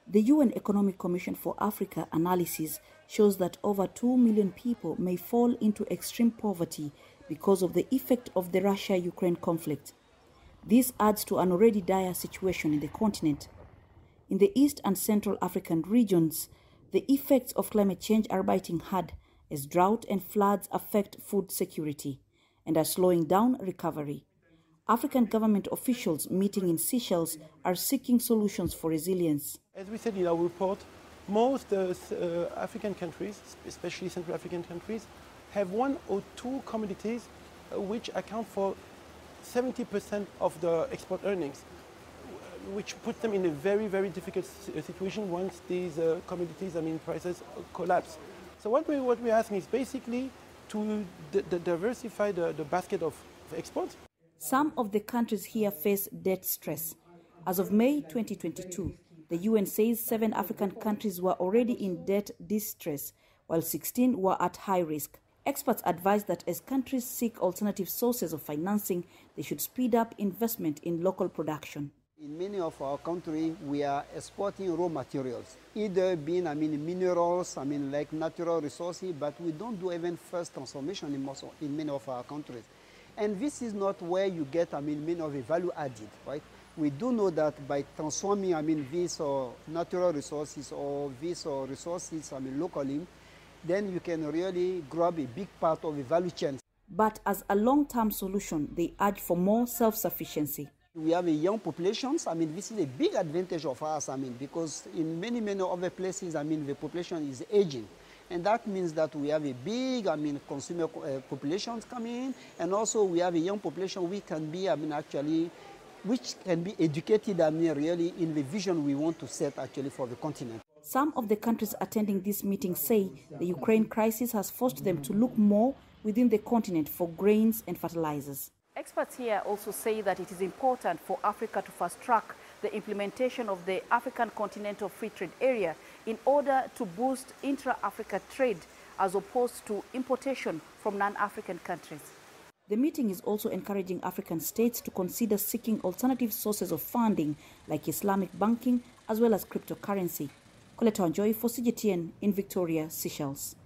The UN Economic Commission for Africa analysis shows that over 2 million people may fall into extreme poverty because of the effect of the Russia-Ukraine conflict. This adds to an already dire situation in the continent. In the East and Central African regions, the effects of climate change are biting hard as drought and floods affect food security and are slowing down recovery. African government officials meeting in Seychelles are seeking solutions for resilience. As we said in our report, most African countries, especially Central African countries, have one or two commodities which account for 70% of the export earnings, which put them in a very, very difficult situation once these commodities, prices collapse. So what we're asking is basically to diversify the basket of exports. Some of the countries here face debt stress. As of May 2022, the UN says 7 African countries were already in debt distress, while 16 were at high risk. Experts advise that as countries seek alternative sources of financing, they should speed up investment in local production. In many of our countries, we are exporting raw materials, either being minerals, like natural resources, but we don't do even first transformation in many of our countries. And this is not where you get many of the value added, right? We do know that by transforming these natural resources or these resources locally, then you can really grab a big part of the value chain. But as a long-term solution, they urge for more self-sufficiency. We have a young populations. This is a big advantage of us. Because in many other places, the population is aging. And that means that we have a big, consumer populations coming in, and also we have a young population which can be, which can be educated, really in the vision we want to set actually for the continent. Some of the countries attending this meeting say the Ukraine crisis has forced them to look more within the continent for grains and fertilizers. Experts here also say that it is important for Africa to fast-track the implementation of the African Continental Free Trade Area in order to boost intra-Africa trade as opposed to importation from non-African countries. The meeting is also encouraging African states to consider seeking alternative sources of funding like Islamic banking as well as cryptocurrency. Coletta Wanjoy for CGTN in Victoria, Seychelles.